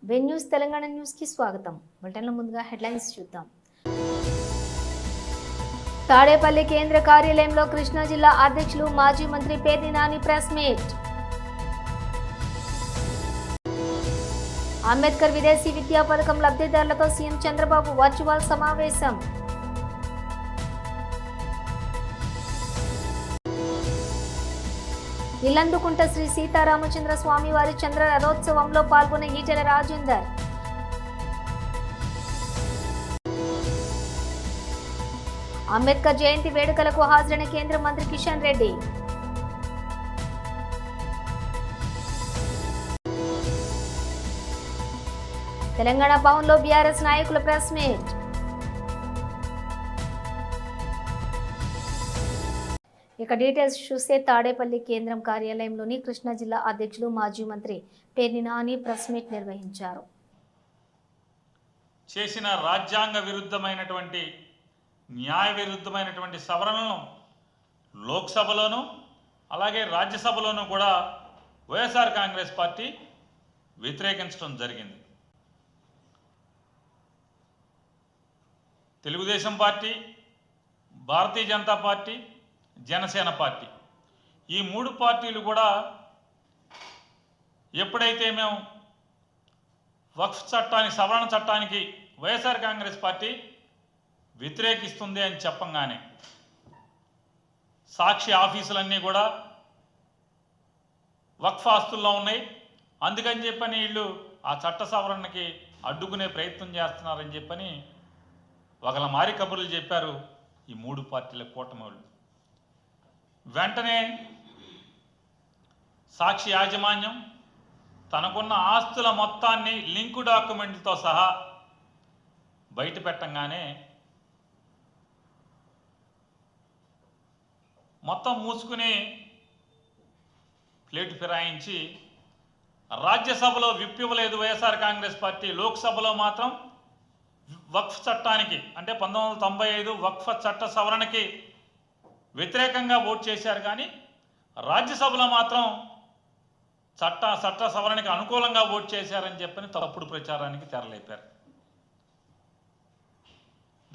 When news Telangana news కి స్వాగతం. బులెటిన్లో ముందుగా హెడ్లైన్స్ చూద్దాం. తాడేపల్లి కేంద్ర కార్యాలయంలో కృష్ణా జిల్లా అధ్యక్షులు మాజీ మంత్రి పేర్ని నాని ప్రెస్ మీట్. అంబేద్కర్ విదేశీ విద్యా పథకం లబ్ధిదారులతో సీఎం చంద్రబాబు వర్చువల్ సమావేశం. ఇల్లందుకుంట శ్రీ సీతారామచంద్ర స్వామి వారి చంద్ర రథోత్సవంలో పాల్గొన్న ఈటెల రాజేందర్. అంబేద్కర్ జయంతి వేడుకలకు హాజరైన కేంద్ర మంత్రి కిషన్ రెడ్డి. తెలంగాణ భవన్లో బీఆర్ఎస్ నాయకుల ప్రెస్ మీట్. ఇక డీటెయిల్స్ చూస్తే తాడేపల్లి కేంద్రం కార్యాలయంలోని కృష్ణా జిల్లా అధ్యక్షులు మాజీ మంత్రి పేర్ని నాని ప్రెస్ మీట్ నిర్వహించారు. చేసిన రాజ్యాంగ విరుద్ధమైనటువంటి న్యాయ విరుద్ధమైనటువంటి సవరణలను లోక్సభలోనూ అలాగే రాజ్యసభలోనూ కూడా వైఎస్ఆర్ కాంగ్రెస్ పార్టీ వ్యతిరేకించడం జరిగింది. Telugu Desam party, Bharatiya Janata party, Janasena party ఈ మూడు పార్టీలు కూడా ఎప్పుడైతే మేము వక్ఫ్ చట్టానికి సవరణ చట్టానికి వైఎస్ఆర్ కాంగ్రెస్ పార్టీ వ్యతిరేకిస్తుంది అని చెప్పంగానే సాక్షి ఆఫీసులన్నీ కూడా వక్ఫ్ ఆస్తుల్లో ఉన్నాయి, అందుకని చెప్పని వీళ్ళు ఆ చట్ట సవరణకి అడ్డుకునే ప్రయత్నం చేస్తున్నారని చెప్పని ఒకళ్ళ మారి కబుర్లు చెప్పారు ఈ మూడు పార్టీల కూటమి వాళ్ళు. వెంటనే సాక్షి యాజమాన్యం తనకున్న ఆస్తుల మొత్తాన్ని లింకు డాక్యుమెంట్లతో సహా బయట పెట్టంగానే మొత్తం మూసుకుని ప్లేటు ఫిరాయించి రాజ్యసభలో విప్ ఇవ్వలేదు వైఎస్ఆర్ కాంగ్రెస్ పార్టీ, లోక్సభలో మాత్రం వక్ఫ్ చట్టానికి అంటే 1995 వక్ఫ్ చట్ట సవరణకి వ్యతిరేకంగా ఓటు చేశారు, కానీ రాజ్యసభలో మాత్రం చట్ట సవరణకి అనుకూలంగా ఓటు చేశారని చెప్పని తప్పుడు ప్రచారానికి తెరలేపారు.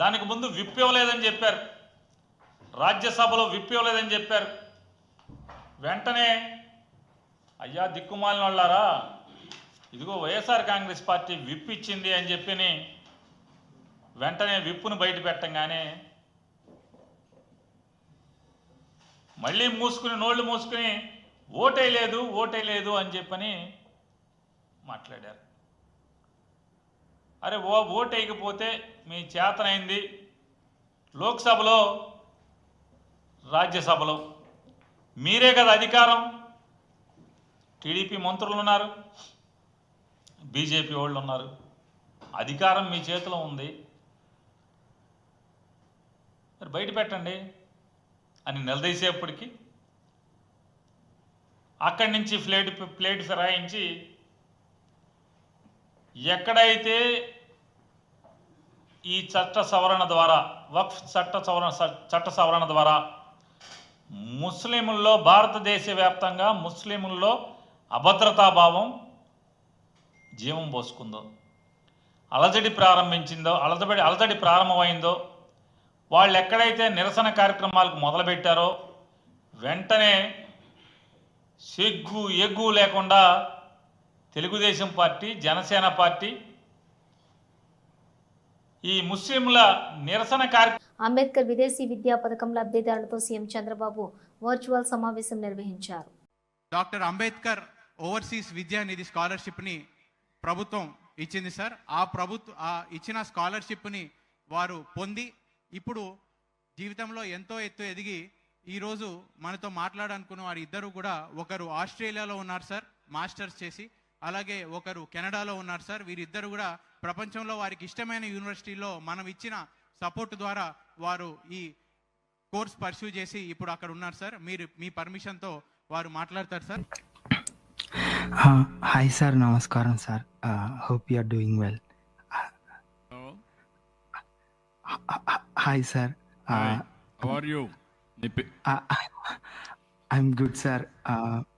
దానికి ముందు విప్ ఇవ్వలేదని చెప్పారు, రాజ్యసభలో విప్ ఇవ్వలేదని చెప్పారు. వెంటనే అయ్యా దిక్కుమాలిన వాళ్ళారా, ఇదిగో వైఎస్ఆర్ కాంగ్రెస్ పార్టీ విప్ ఇచ్చింది అని చెప్పి వెంటనే విప్పును బయట పెట్టంగానే మళ్ళీ నోళ్ళు మూసుకుని ఓటేయలేదు అని చెప్పని మాట్లాడారు. అరే ఓటేయకపోతే మీ చేతనైంది లోక్సభలో రాజ్యసభలో మీరే కదా అధికారం, టీడీపీ మంత్రులు ఉన్నారు, బీజేపీ వాళ్ళు ఉన్నారు, అధికారం మీ చేతిలో ఉంది, మరి బయట పెట్టండి అని నిలదీసేపటికి అక్కడి నుంచి ప్లేట్ ఫిరాయించి ఎక్కడైతే ఈ చట్ట సవరణ ద్వారా వక్ఫ్ చట్ట సవరణ ద్వారా ముస్లింల్లో భారతదేశ వ్యాప్తంగా ముస్లింల్లో అభద్రతాభావం జీవం పోసుకుందో, అలజడి ప్రారంభమైందో, వాళ్ళు ఎక్కడైతే నిరసన కార్యక్రమాలకు మొదలుపెట్టారో వెంటనే ఎగ్గు లేకుండా తెలుగుదేశం పార్టీ, జనసేన పార్టీ ఈ ముస్లింల నిరసన అంబేద్కర్ విదేశీ విద్యా పథకం లబ్ధిదారులతో సీఎం చంద్రబాబు వర్చువల్ సమావేశం నిర్వహించారు. డాక్టర్ అంబేద్కర్ ఓవర్సీస్ విద్యా నిధి స్కాలర్షిప్ని ప్రభుత్వం ఇచ్చింది సార్. ఆ ఇచ్చిన స్కాలర్షిప్ని వారు పొంది ఇప్పుడు జీవితంలో ఎంతో ఎత్తు ఎదిగి ఈరోజు మనతో మాట్లాడాలనుకున్న వారు ఇద్దరు కూడా, ఒకరు ఆస్ట్రేలియాలో ఉన్నారు సార్ మాస్టర్స్ చేసి, అలాగే ఒకరు కెనడాలో ఉన్నారు సార్. వీరిద్దరు కూడా ప్రపంచంలో వారికి ఇష్టమైన యూనివర్సిటీలో మనం ఇచ్చిన సపోర్ట్ ద్వారా వారు ఈ కోర్స్ పర్సూ చేసి ఇప్పుడు అక్కడ ఉన్నారు సార్. మీ పర్మిషన్తో వారు మాట్లాడతారు సార్. హాయ్ సార్, నమస్కారం sir. Hope you are doing well. Hi sir. How are you? I'm good, sir.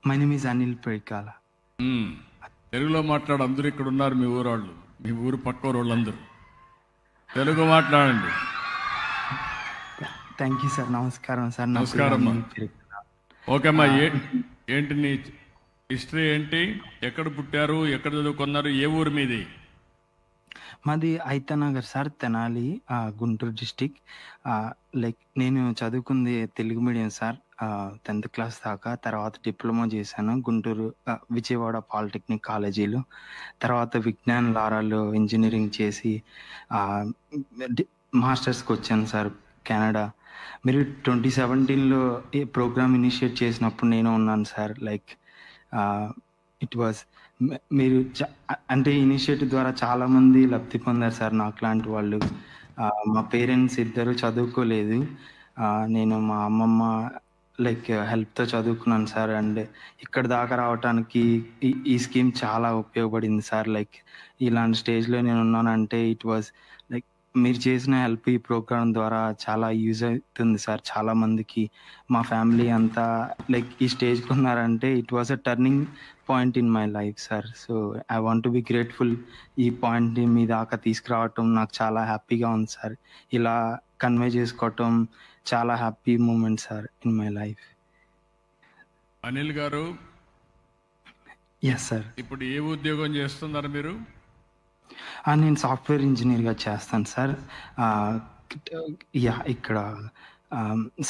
My name is Anil Perikala. తెలుగులో మాట్లాడు. అందరూ ఇక్కడ ఉన్నారు, మీ ఊరు వాళ్ళు, మీ ఊరు పక్క వాళ్ళందరూ తెలుగు మాట్లాడండి. Thank you sir. నమస్కారం సార్. నా నమస్కారం పేరు అమ్మా. అనిల్. ఓకే అమ్మా, ఏంటి నీ హిస్టరీ ఏంటి? ఎక్కడ పుట్టారు, ఎక్కడ చదువుకున్నారు, ఏ ఊరు మీది? మాది Aithanagar sir, Tenali, Guntur district. Like నేను చదువుకుంది Telugu medium sir, 10th class దాకా. తర్వాత డిప్లొమా చేశాను గుంటూరు విజయవాడ పాలిటెక్నిక్ కాలేజీలో. తర్వాత విజ్ఞాన్ లారాలో ఇంజనీరింగ్ చేసి మాస్టర్స్కి వచ్చాను సార్ కెనడా. మీరు 2017లో ఈ ప్రోగ్రామ్ ఇనిషియేట్ చేసినప్పుడు నేను ఉన్నాను సార్. లైక్ ఇట్ వాజ్ మీరు అంటే ఇనిషియేటివ్ ద్వారా చాలామంది లబ్ధి పొందారు సార్ నాకు లాంటి వాళ్ళు. మా పేరెంట్స్ ఇద్దరు చదువుకోలేదు, నేను మా అమ్మమ్మ లైక్ హెల్ప్తో చదువుకున్నాను సార్. అండ్ ఇక్కడ దాకా రావడానికి ఈ స్కీమ్ చాలా ఉపయోగపడింది సార్. లైక్ ఇలాంటి స్టేజ్లో నేను ఉన్నానంటే ఇట్ వాజ్ లైక్ మీరు చేసిన హెల్ప్ ఈ ప్రోగ్రామ్ ద్వారా చాలా యూజ్ అవుతుంది సార్ చాలా మందికి. మా ఫ్యామిలీ అంతా లైక్ ఈ స్టేజ్కి ఉన్నారంటే it was a turning point in my life sir. So I want to be grateful. ఈ పాయింట్ని మీ దాకా తీసుకురావటం నాకు చాలా హ్యాపీగా ఉంది సార్. ఇలా కన్వే చేసుకోవటం చాలా happy moment sir in my life. Anil garu, yes sir. ఇప్పుడు ఏ ఉద్యోగం చేస్తున్నారు మీరు? నేను సాఫ్ట్వేర్ ఇంజనీర్గా చేస్తాను సార్. ఇక్కడ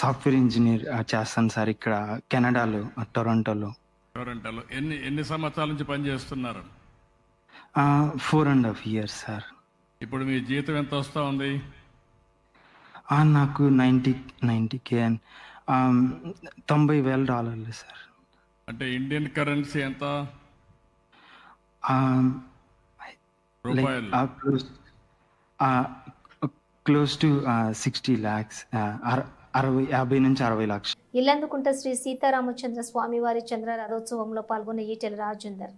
సాఫ్ట్వేర్ ఇంజనీర్ చేస్తాను సార్ ఇక్కడ కెనడాలో, టొరంటోలో. ఎన్ని సంవత్సరాల నుంచి పనిచేస్తున్నారు? 4.5 years సార్. ఇప్పుడు మీ జీతం ఎంత వస్తూ ఉంది? నాకు 90K and $90,000 సార్. అంటే ఇండియన్ కరెన్సీ ఎంత? లైక్ క్లోజ్ టు 60 lakhs, 50 నుంచి 60 లక్షలు. ఇల్లందుకుంట శ్రీ సీతారామచంద్ర స్వామివారి చంద్ర రథోత్సవంలో పాల్గొన్న ఈటెల రాజేందర్.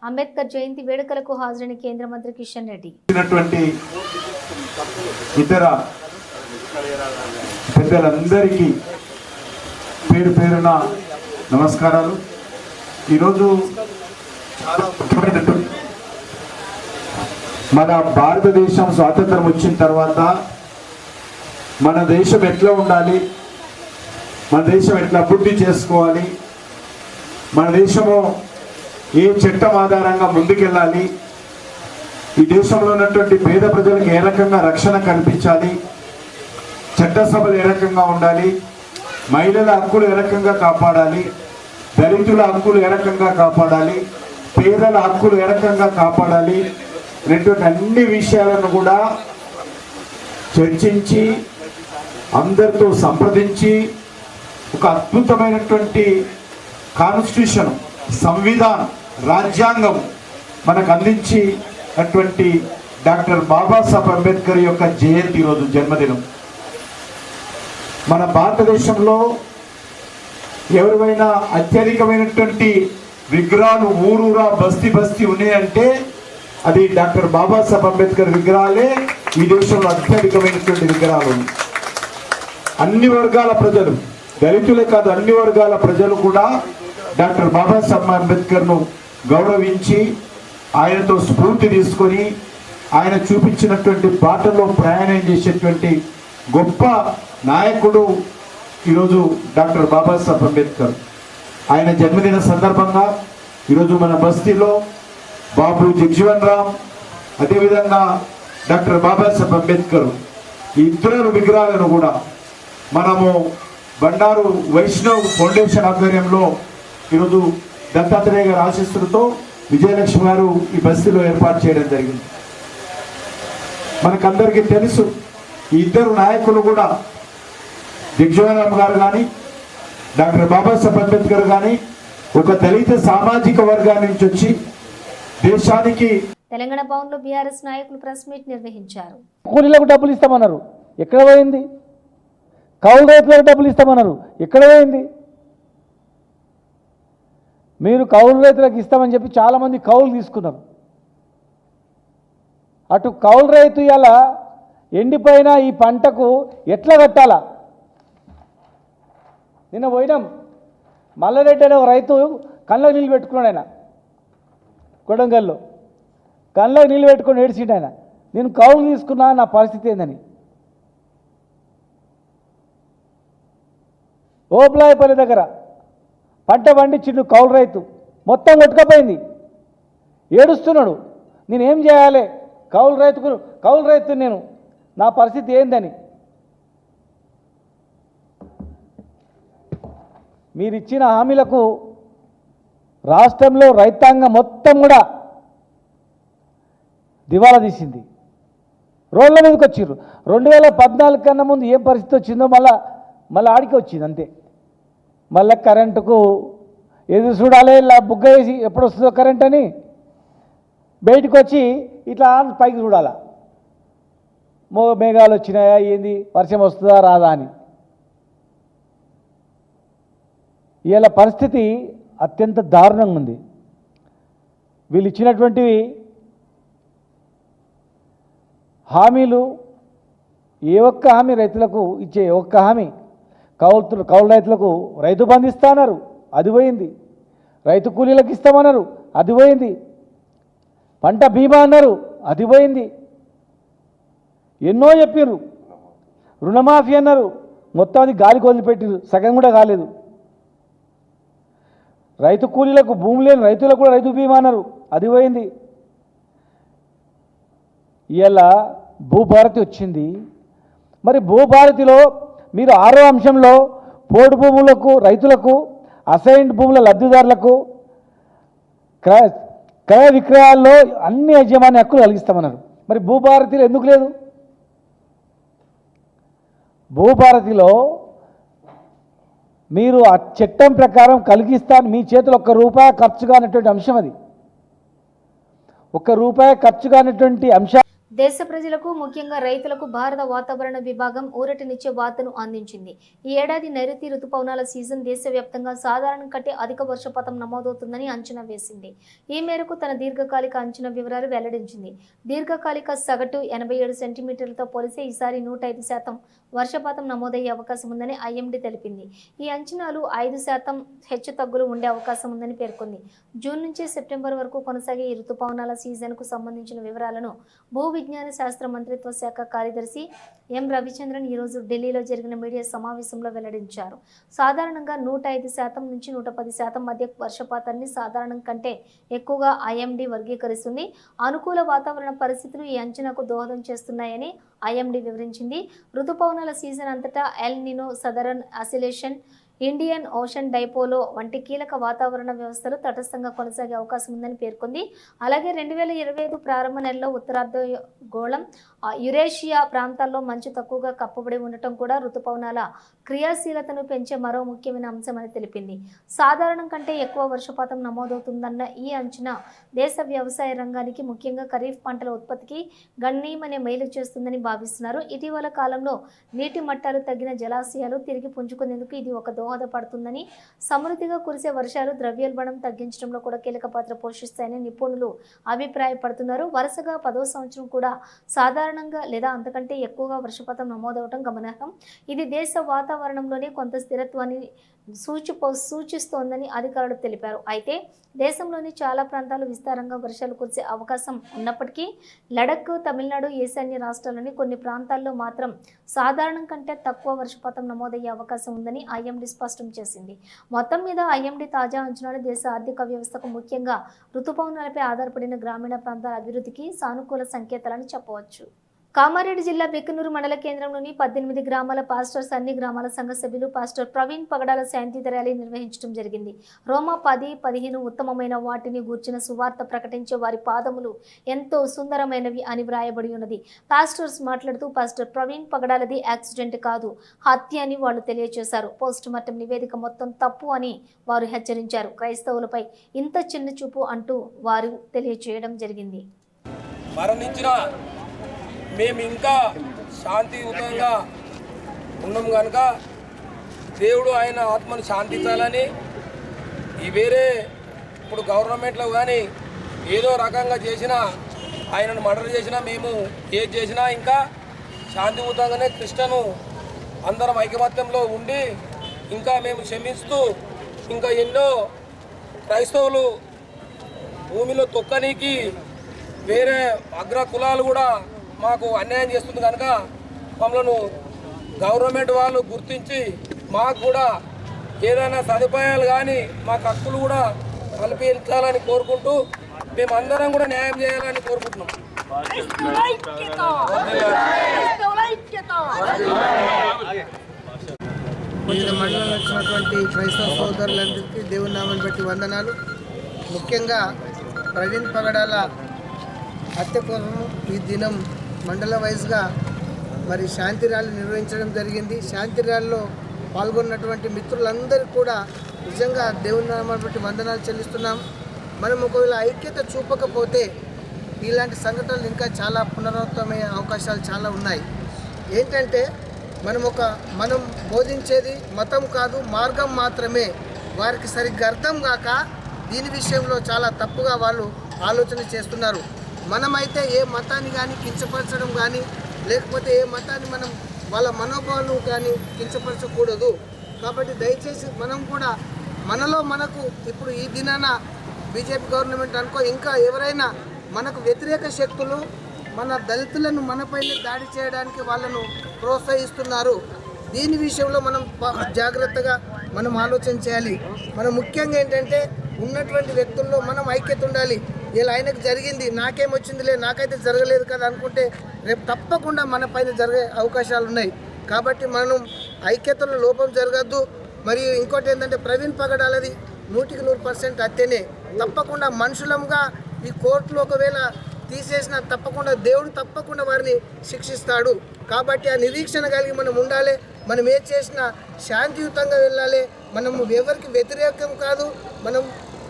అంబేద్కర్ జయంతి వేడుకలకు హాజరైన కేంద్ర మంత్రి కిషన్ రెడ్డి. ఇతర పెద్దలందరికీ పేరు పేరున నమస్కారాలు. ఈరోజు మన భారతదేశం స్వాతంత్రం వచ్చిన తర్వాత మన దేశం ఎట్లా ఉండాలి, మన దేశం ఎట్లా అభివృద్ధి చేసుకోవాలి, మన దేశము ఏ చట్టం ఆధారంగా ముందుకెళ్ళాలి, ఈ దేశంలో ఉన్నటువంటి పేద ప్రజలకు ఏ రకంగా రక్షణ కల్పించాలి, చట్టసభలు ఏ రకంగా ఉండాలి, మహిళల హక్కులు ఏ రకంగా కాపాడాలి, దళితుల హక్కులు ఏ రకంగా కాపాడాలి, పేదల హక్కులు ఏ రకంగా కాపాడాలి అనేటువంటి అన్ని విషయాలను కూడా చర్చించి అందరితో సంప్రదించి ఒక అద్భుతమైనటువంటి కాన్స్టిట్యూషన్, సంవిధానం, రాజ్యాంగం మనకు అందించినటువంటి డాక్టర్ బాబాసాహెబ్ అంబేద్కర్ యొక్క జయంతి రోజు జన్మదినం. మన భారతదేశంలో ఎవరివైనా అత్యధికమైనటువంటి విగ్రహాలు ఊరూరా బస్తీ బస్తీ ఉన్నాయంటే అది డాక్టర్ బాబాసాహెబ్ అంబేద్కర్ విగ్రహాలే ఈ దేశంలో అత్యధికమైనటువంటి విగ్రహాలు. అన్ని వర్గాల ప్రజలు, దళితులే కాదు అన్ని వర్గాల ప్రజలు కూడా డాక్టర్ బాబాసాహెబ్ అంబేద్కర్ను గౌరవించి ఆయనతో స్ఫూర్తి తీసుకొని ఆయన చూపించినటువంటి బాటలో ప్రయాణం చేసేటువంటి గొప్ప నాయకుడు ఈరోజు డాక్టర్ బాబాసాహెబ్ అంబేద్కర్. ఆయన జన్మదిన సందర్భంగా ఈరోజు మన బస్తీలో బాబు జగ్జీవన్ రామ్, అదేవిధంగా డాక్టర్ బాబాసాహెబ్ అంబేద్కర్ ఈ ఇద్దరు విగ్రహాలను కూడా మనము బండారు వైష్ణవ్ ఫౌండేషన్ ఆధ్వర్యంలో ఈరోజు దత్తాత్రేయ గారి ఆశీస్సులతో విజయలక్ష్మి గారు ఈ బస్తీలో ఏర్పాటు చేయడం జరిగింది. మనకందరికీ తెలుసు ఈ ఇద్దరు నాయకులు కూడా జగ్జీవన్ రామ్ గారు కానీ డాక్టర్ బాబాసాహెబ్ అంబేద్కర్ కానీ ఒక దళిత సామాజిక వర్గాన్ని నుంచి వచ్చి దేశానికి. తెలంగాణ భవన్లో బీఆర్ఎస్ నాయకులు ప్రెస్ మీట్ నిర్వహించారు. కూలీలకు డబ్బులు ఇస్తామన్నారు, ఎక్కడ పోయింది? కౌలు రైతులకు డబ్బులు ఇస్తామన్నారు, ఎక్కడ పోయింది? మీరు కౌలు రైతులకు ఇస్తామని చెప్పి చాలామంది కౌలు తీసుకున్నారు. అటు కౌలు రైతు ఇలా ఎండిపోయిన ఈ పంటకు ఎట్లా కట్టాలా? నిన్న పోయినాం, మల్లారెడ్డి అనే ఒక రైతు కళ్ళకు నీళ్ళు పెట్టుకున్నాడు. ఆయన కొడంగల్లో కళ్ళకు నీళ్ళు పెట్టుకొని ఏడ్చిండు. ఆయన నేను కౌలు తీసుకున్నా, నా పరిస్థితి ఏందని. ఓపులాయపల్లి దగ్గర పంట పండించిండు కౌలు రైతు, మొత్తం కొట్టుకపోయింది, ఏడుస్తున్నాడు. నేనేం చేయాలి? కౌలు రైతు నేను, నా పరిస్థితి ఏందని. మీరు ఇచ్చిన హామీలకు రాష్ట్రంలో రైతాంగం మొత్తం కూడా దివాలా తీసింది, రోడ్ల మీదకి వచ్చిర్రు. 2014 కన్నా ముందు ఏం పరిస్థితి వచ్చిందో మళ్ళీ ఆడికి వచ్చింది అంతే. మళ్ళీ కరెంటుకు ఎదురు చూడాలి, ఇలా బుగ్గ వేసి ఎప్పుడు వస్తుందో కరెంట్ అని బయటకు వచ్చి ఇట్లా పైకి చూడాలా, మేఘాలు వచ్చినాయా ఏంది, వర్షం వస్తుందా రాదా అని. ఇవాళ పరిస్థితి అత్యంత దారుణంగా ఉంది. వీళ్ళు ఇచ్చినటువంటివి హామీలు, ఏ ఒక్క హామీ రైతులకు ఇచ్చే ఒక్క హామీ, కౌలు రైతులకు రైతు బంధు ఇస్తామన్నారు, అది పోయింది. రైతు కూలీలకు ఇస్తామన్నారు, అది పోయింది. పంట బీమా అన్నారు, అది పోయింది. ఎన్నో చెప్పారు. రుణమాఫీ అన్నారు, మొత్తం అది గాలికి వదిలిపెట్టారు, సగం కూడా కాలేదు. రైతు కూలీలకు, భూమి లేని రైతులకు కూడా రైతు బీమా అన్నారు, అది పోయింది. ఇవాళ భూభారతి వచ్చింది. మరి భూభారతిలో మీరు 6వ అంశంలో పోడు భూములకు, రైతులకు, అసైన్డ్ భూముల లబ్ధిదారులకు క్రయ విక్రయాల్లో అన్ని యజమాని హక్కులు కలిగిస్తామన్నారు. మరి భూభారతిలో ఎందుకు లేదు? భూభారతిలో మీరు ఆ చట్టం ప్రకారం కలిగిస్తాను, మీ చేతులు ₹1 ఖర్చు కానటువంటి అంశం, అది ₹1 ఖర్చు కానటువంటి అంశం. దేశ ప్రజలకు ముఖ్యంగా రైతులకు భారత వాతావరణ విభాగం ఊరటనిచ్చే వార్తను అందించింది. ఈ ఏడాది నైరుతి రుతుపవనాల సీజన్ దేశవ్యాప్తంగా సాధారణం కంటే అధిక వర్షపాతం నమోదవుతుందని అంచనా వేసింది. ఈ మేరకు తన దీర్ఘకాలిక అంచనా వివరాలు వెల్లడించింది. దీర్ఘకాలిక సగటు 87 సెంటీమీటర్లతో పోలిస్తే ఈసారి 105% వర్షపాతం నమోదయ్యే అవకాశం ఉందని ఐఎండీ తెలిపింది. ఈ అంచనాలు 5% హెచ్చుతగ్గులు ఉండే అవకాశం ఉందని పేర్కొంది. జూన్ నుంచి సెప్టెంబర్ వరకు కొనసాగే ఈ రుతుపవనాల సీజన్కు సంబంధించిన వివరాలను భూ విజ్ఞాన శాస్త్ర మంత్రిత్వ శాఖ కార్యదర్శి ఎం రవిచంద్రన్ ఈరోజు ఢిల్లీలో జరిగిన మీడియా సమావేశంలో వెల్లడించారు. సాధారణంగా 105% నుంచి 110% మధ్య వర్షపాతాన్ని సాధారణం కంటే ఎక్కువగా ఐఎండీ వర్గీకరిస్తుంది. అనుకూల వాతావరణ పరిస్థితులు ఈ అంచనాకు దోహదం చేస్తున్నాయని ఐఎండీ వివరించింది. రుతుపవనాల సీజన్ అంతటా El Nino, southern oscillation, Indian ocean dipole వంటి కీలక వాతావరణ వ్యవస్థలు తటస్థంగా కొనసాగే అవకాశం ఉందని పేర్కొంది. అలాగే 2025 ప్రారంభ నెలలో ఉత్తరార్ధగోళం, యురేషియా ప్రాంతాల్లో మంచు తక్కువగా కప్పబడి ఉండటం కూడా రుతుపవనాల క్రియాశీలతను పెంచే మరో ముఖ్యమైన అంశమని తెలిపింది. సాధారణం కంటే ఎక్కువ వర్షపాతం నమోదవుతుందన్న ఈ అంచనా దేశ వ్యవసాయ రంగానికి, ముఖ్యంగా ఖరీఫ్ పంటల ఉత్పత్తికి గణనీయమైన మేలు చేస్తుందని భావిస్తున్నారు. ఇటీవల కాలంలో నీటి మట్టాలు తగ్గిన జలాశయాలు తిరిగి పుంజుకునేందుకు ఇది ఒక దోహదపడుతుందని, సమృద్ధిగా కురిసే వర్షాలు ద్రవ్యోల్బణం తగ్గించడంలో కూడా కీలక పాత్ర పోషిస్తాయని నిపుణులు అభిప్రాయపడుతున్నారు. వరుసగా 10వ సంవత్సరం కూడా సాధారణంగా లేదా అంతకంటే ఎక్కువగా వర్షపాతం నమోదవడం గమనార్హం. ఇది దేశ వాతావరణంలోనే కొంత స్థిరత్వాన్ని సూచిస్తోందని అధికారులు తెలిపారు. అయితే దేశంలోని చాలా ప్రాంతాలు విస్తారంగా వర్షాలు కురిసే అవకాశం ఉన్నప్పటికీ లడఖ్, తమిళనాడు, ఈశాన్య రాష్ట్రాల్లోని కొన్ని ప్రాంతాల్లో మాత్రం సాధారణం కంటే తక్కువ వర్షపాతం నమోదయ్యే అవకాశం ఉందని ఐఎండీ స్పష్టం చేసింది. మొత్తం మీద ఐఎండీ తాజా అంచనాలు దేశ ఆర్థిక వ్యవస్థకు, ముఖ్యంగా రుతుపవనాలపై ఆధారపడిన గ్రామీణ ప్రాంతాల అభివృద్ధికి సానుకూల సంకేతాలని చెప్పవచ్చు. కామారెడ్డి జిల్లా బెక్కనూరు మండల కేంద్రంలోని 18 గ్రామాల పాస్టర్స్, అన్ని గ్రామాల సంఘ సభ్యులు పాస్టర్ ప్రవీణ్ పగడాల శాంతి ర్యాలీ నిర్వహించడం జరిగింది. రోమా 10:15 ఉత్తమమైన వాటిని గూర్చిన సువార్త ప్రకటించే వారి పాదములు ఎంతో సుందరమైనవి అని వ్రాయబడి ఉన్నది. పాస్టర్స్ మాట్లాడుతూ పాస్టర్ ప్రవీణ్ పగడాలది యాక్సిడెంట్ కాదు, హత్య అని వాళ్ళు తెలియజేశారు. పోస్ట్ మార్టం నివేదిక మొత్తం తప్పు అని వారు హెచ్చరించారు. క్రైస్తవులపై ఇంత చిన్న చూపు అంటూ వారు తెలియజేయడం జరిగింది. మేము ఇంకా శాంతియుతంగా ఉన్నాం కనుక దేవుడు ఆయన ఆత్మను శాంతించాలని, ఈ వేరే ఇప్పుడు గవర్నమెంట్లో కానీ ఏదో రకంగా చేసినా, ఆయనను మర్డర్ చేసినా, మేము ఏది చేసినా ఇంకా శాంతియుతంగానే క్రిస్టియను అందరం ఐకమత్యంలో ఉండి ఇంకా మేము క్షమిస్తూ, ఇంకా ఎన్నో క్రైస్తవులు భూమిలో తొక్కనీకి వేరే అగ్ర కులాలు కూడా మాకు అన్యాయం చేస్తుంది కనుక మమ్మల్ని గవర్నమెంట్ వాళ్ళు గుర్తించి మాకు కూడా ఏదైనా సదుపాయాలు కానీ మాకు హక్కులు కూడా కల్పించాలని కోరుకుంటూ మేమందరం కూడా న్యాయం చేయాలని కోరుకుంటున్నాం. వివిధ మండలంలో వచ్చినటువంటి క్రైస్తవ సోదరులందరికీ దేవుని నామాన్ని బట్టి వందనాలు. ముఖ్యంగా ప్రవీణ్ పగడాల హత్య కోసం ఈ దినం మండల వైజ్గా మరి శాంతి ర్యాలీ నిర్వహించడం జరిగింది. శాంతి ర్యాలీలో పాల్గొన్నటువంటి మిత్రులందరికీ కూడా నిజంగా దేవుని నామాన్ని బట్టి వందనాలు చెల్లిస్తున్నాం. మనం ఒకవేళ ఐక్యత చూపకపోతే ఇలాంటి సంఘటనలు ఇంకా చాలా పునరావృతమయ్యే అవకాశాలు చాలా ఉన్నాయి. ఏంటంటే మనం బోధించేది మతం కాదు, మార్గం మాత్రమే. వారికి సరిగ్గా అర్థం కాక దీని విషయంలో చాలా తప్పుగా వాళ్ళు ఆలోచన చేస్తున్నారు. మనమైతే ఏ మతాన్ని కానీ కించపరచడం కానీ, లేకపోతే ఏ మతాన్ని మనం వాళ్ళ మనోభావాలు కానీ కించపరచకూడదు. కాబట్టి దయచేసి మనం కూడా మనకు ఇప్పుడు ఈ దినాన బీజేపీ గవర్నమెంట్ అనుకో, ఇంకా ఎవరైనా మనకు వ్యతిరేక శక్తులు మన దళితులను మనపైన దాడి చేయడానికి వాళ్ళను ప్రోత్సహిస్తున్నారు. దీని విషయంలో మనం జాగ్రత్తగా మనం ఆలోచన చేయాలి. మనం ముఖ్యంగా ఏంటంటే ఉన్నటువంటి వ్యక్తుల్లో మనం ఐక్యత ఉండాలి. ఇలా ఆయనకు జరిగింది, నాకేమొచ్చిందిలే, నాకైతే జరగలేదు కదా అనుకుంటే రేపు తప్పకుండా మన పైన జరిగే అవకాశాలు ఉన్నాయి. కాబట్టి మనం ఐక్యతలో లోపం జరగద్దు. మరియు ఇంకోటి ఏంటంటే ప్రవీణ్ పగడాలది 100% హత్యనే. తప్పకుండా మనుషులంగా ఈ కోర్టులో ఒకవేళ తీసేసిన తప్పకుండా దేవుడు తప్పకుండా వారిని శిక్షిస్తాడు. కాబట్టి ఆ నిరీక్షణ కలిగి మనం ఉండాలి. మనం ఏ చేసినా శాంతియుతంగా వెళ్ళాలి. మనం ఎవరికి వ్యతిరేకం కాదు, మనం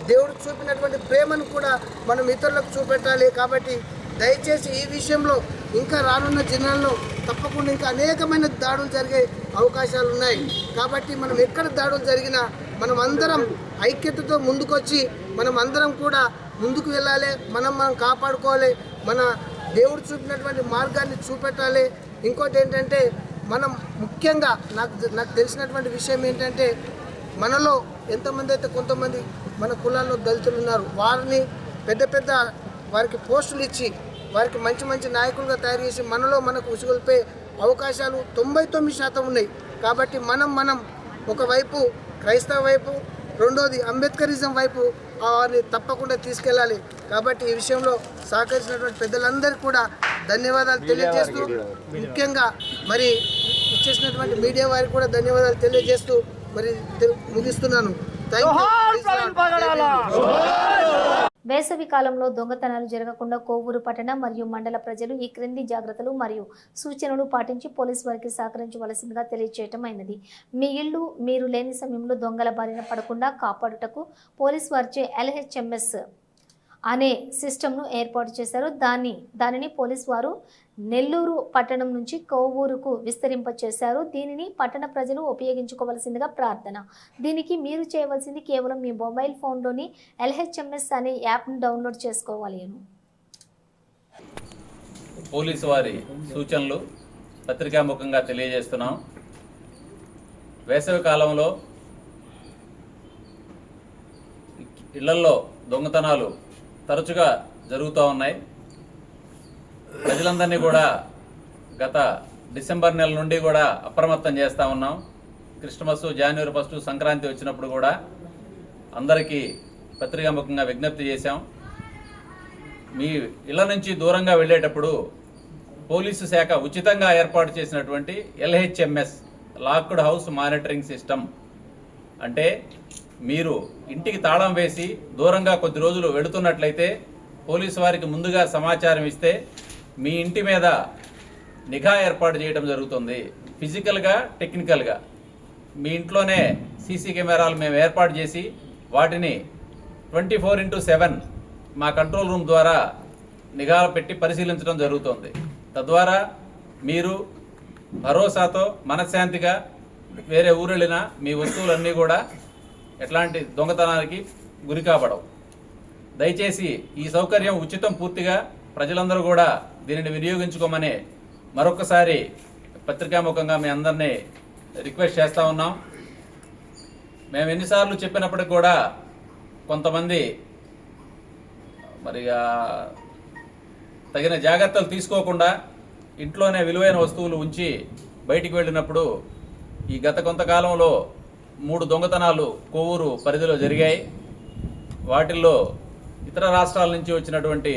దేవుడు చూపినటువంటి ప్రేమను కూడా మనం ఇతరులకు చూపెట్టాలి. కాబట్టి దయచేసి ఈ విషయంలో ఇంకా రానున్న దినాల్లో తప్పకుండా ఇంకా అనేకమైన దాడులు జరిగే అవకాశాలు ఉన్నాయి. కాబట్టి మనం ఎక్కడ దాడులు జరిగినా మనం అందరం ఐక్యతతో ముందుకొచ్చి మనం అందరం కూడా ముందుకు వెళ్ళాలి. మనం కాపాడుకోవాలి. మన దేవుడు చూపినటువంటి మార్గాన్ని చూపెట్టాలి. ఇంకోటి ఏంటంటే మనం ముఖ్యంగా నాకు తెలిసినటువంటి విషయం ఏంటంటే మనలో ఎంతమంది అయితే కొంతమంది మన కులాల్లో దళితులు ఉన్నారు, వారిని పెద్ద వారికి పోస్టులు ఇచ్చి వారికి మంచి మంచి నాయకులుగా తయారు చేసి మనకు ఉసుగొల్పే అవకాశాలు 99% ఉన్నాయి. కాబట్టి మనం ఒకవైపు క్రైస్తవ వైపు, రెండోది అంబేద్కరిజం వైపు వారిని తప్పకుండా తీసుకెళ్ళాలి. కాబట్టి ఈ విషయంలో సహకరించినటువంటి పెద్దలందరికీ కూడా ధన్యవాదాలు తెలియజేస్తూ, ముఖ్యంగా మరి ఇచ్చేసినటువంటి మీడియా వారికి కూడా ధన్యవాదాలు తెలియజేస్తూ మరి ముగిస్తున్నాను. వేసవి కాలంలో దొంగతనాలు జరగకుండా కోవూరు పట్టణ మరియు మండల ప్రజలు ఈ క్రింది జాగ్రత్తలు మరియు సూచనలు పాటించి పోలీసు వారికి సహకరించవలసిందిగా తెలియజేయటం అయినది. మీ ఇల్లు మీరు లేని సమయంలో దొంగల బారిన పడకుండా కాపాడుటకు పోలీసు వారిచే LHMS అనే సిస్టమ్ను ఏర్పాటు చేశారు. దానిని పోలీసు వారు నెల్లూరు పట్టణం నుంచి కోవూరుకు విస్తరింపచేశారు. దీనిని పట్టణ ప్రజలు ఉపయోగించుకోవలసిందిగా ప్రార్థన. దీనికి మీరు చేయవలసింది కేవలం మీ మొబైల్ ఫోన్లోని LHMS అనే యాప్ను డౌన్లోడ్ చేసుకోవాలి. పోలీసు వారి సూచనలు పత్రికాముఖంగా తెలియజేస్తున్నాం. వేసవి కాలంలో ఇళ్లల్లో దొంగతనాలు తరచుగా జరుగుతూ ఉన్నాయి. ప్రజలందరినీ కూడా గత డిసెంబర్ నెల నుండి కూడా అప్రమత్తం చేస్తూ ఉన్నాం. క్రిస్మస్, జనవరి 1 సంక్రాంతి వచ్చినప్పుడు కూడా అందరికీ పత్రికాముఖంగా విజ్ఞప్తి చేశాం. మీ ఇళ్ల నుంచి దూరంగా వెళ్ళేటప్పుడు పోలీసు శాఖ ఉచితంగా ఏర్పాటు చేసినటువంటి LHMS locked house monitoring system అంటే మీరు ఇంటికి తాళం వేసి దూరంగా కొద్ది రోజులు వెళుతున్నట్లయితే పోలీసు వారికి ముందుగా సమాచారం ఇస్తే మీ ఇంటి మీద నిఘా ఏర్పాటు చేయడం జరుగుతుంది. ఫిజికల్గా, టెక్నికల్గా మీ ఇంట్లోనే సీసీ కెమెరాలు మేము ఏర్పాటు చేసి వాటిని 24/7 మా కంట్రోల్ రూమ్ ద్వారా నిఘా పెట్టి పరిశీలించడం జరుగుతుంది. తద్వారా మీరు భరోసాతో మనశ్శాంతిగా వేరే ఊరు వెళ్ళినా మీ వస్తువులన్నీ కూడా ఎట్లాంటి దొంగతనానికి గురి కాబడవు. దయచేసి ఈ సౌకర్యం ఉచితం, పూర్తిగా ప్రజలందరూ కూడా దీనిని వినియోగించుకోమని మరొకసారి పత్రికాముఖంగా మీ అందరినీ రిక్వెస్ట్ చేస్తూ ఉన్నాం. మేము ఎన్నిసార్లు చెప్పినప్పటికి కూడా కొంతమంది మరి తగిన జాగ్రత్తలు తీసుకోకుండా ఇంట్లోనే విలువైన వస్తువులు ఉంచి బయటికి వెళ్ళినప్పుడు ఈ గత కొంతకాలంలో 3 దొంగతనాలు కోవూరు పరిధిలో జరిగాయి. వాటిల్లో ఇతర రాష్ట్రాల నుంచి వచ్చినటువంటి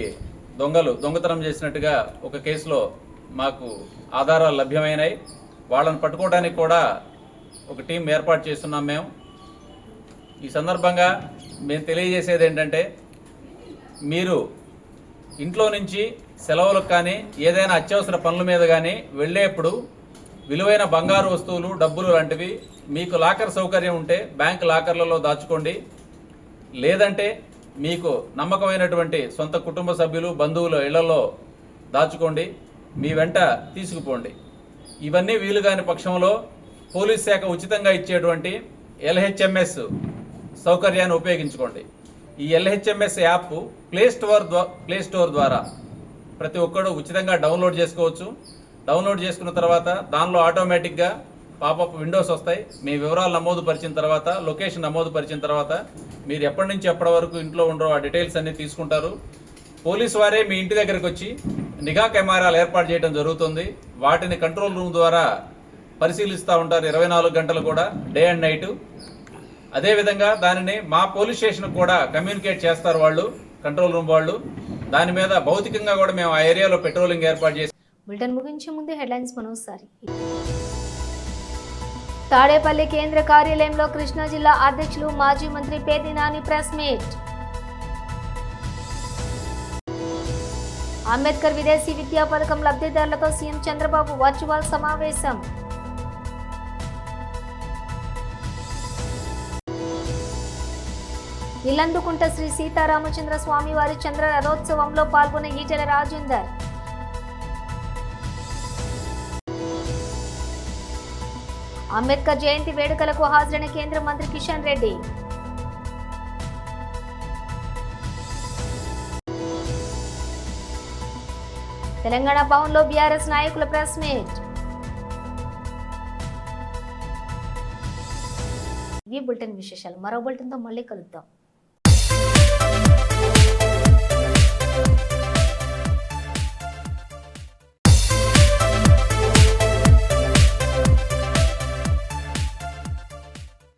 దొంగతనం చేసినట్టుగా ఒక కేసులో మాకు ఆధారాలు లభ్యమైనాయి. వాళ్ళని పట్టుకోవడానికి కూడా ఒక టీం ఏర్పాటు చేస్తున్నాం మేము. ఈ సందర్భంగా మేము తెలియజేసేది ఏంటంటే, మీరు ఇంట్లో నుంచి సెలవులకు కానీ ఏదైనా అత్యవసర పనుల మీద కానీ వెళ్ళేప్పుడు విలువైన బంగారు వస్తువులు, డబ్బులు లాంటివి మీకు లాకర్ సౌకర్యం ఉంటే బ్యాంక్ లాకర్లలో దాచుకోండి. లేదంటే మీకు నమ్మకమైనటువంటి సొంత కుటుంబ సభ్యులు, బంధువుల ఇళ్లలో దాచుకోండి. మీ వెంట తీసుకుపోండి. ఇవన్నీ వీలు కాని పక్షంలో పోలీస్ శాఖ ఉచితంగా ఇచ్చేటువంటి LHMS సౌకర్యాన్ని ఉపయోగించుకోండి. ఈ LHMS యాప్ ప్లే స్టోర్ ద్వారా ప్రతి ఒక్కరు ఉచితంగా డౌన్లోడ్ చేసుకోవచ్చు. డౌన్లోడ్ చేసుకున్న తర్వాత దానిలో ఆటోమేటిక్గా పాపప్ విండోస్ వస్తాయి. మీ వివరాలు నమోదు పరిచిన తర్వాత, లొకేషన్ నమోదు పరిచిన తర్వాత మీరు ఎప్పటి నుంచి ఎప్పటి వరకు ఇంట్లో ఉండరో ఆ డీటెయిల్స్ అన్నీ తీసుకుంటారు. పోలీసు వారే మీ ఇంటి దగ్గరికి వచ్చి నిఘా కెమెరాలు ఏర్పాటు చేయడం జరుగుతుంది. వాటిని కంట్రోల్ రూమ్ ద్వారా పరిశీలిస్తూ ఉంటారు 24 గంటలు కూడా, డే అండ్ నైట్. అదేవిధంగా దానిని మా పోలీస్ స్టేషన్కి కూడా కమ్యూనికేట్ చేస్తారు వాళ్ళు, కంట్రోల్ రూమ్ వాళ్ళు. దాని మీద భౌతికంగా కూడా మేము ఆ ఏరియాలో పెట్రోలింగ్ ఏర్పాటు చేసి. బులెటిన్ ముగించే ముందు హెడ్లైన్స్ మరోసారి. తాడేపల్లి కేంద్ర కార్యాలయంలో కృష్ణా జిల్లా అధ్యక్షులు మాజీ మంత్రి పేర్ని నాని ప్రెస్ మీట్. అంబేద్కర్ విదేశీ విద్యా పథకం లబ్ధిదారులతో సీఎం చంద్రబాబు వర్చువల్ సమావేశం. ఇల్లందుకుంట శ్రీ సీతారామచంద్ర స్వామి వారి చంద్ర రథోత్సవంలో పాల్గొన్న ఈటెల రాజేందర్. అంబేద్కర్ జయంతి వేడుకలకు హాజరైన కేంద్ర మంత్రి కిషన్ రెడ్డి. తెలంగాణ భవన్లో బీఆర్ఎస్ నాయకుల ప్రెస్ మీట్. ఈ బులెటిన్ విశేషాలు. మరో బులెటిన్తో మళ్ళీ కలుద్దాం.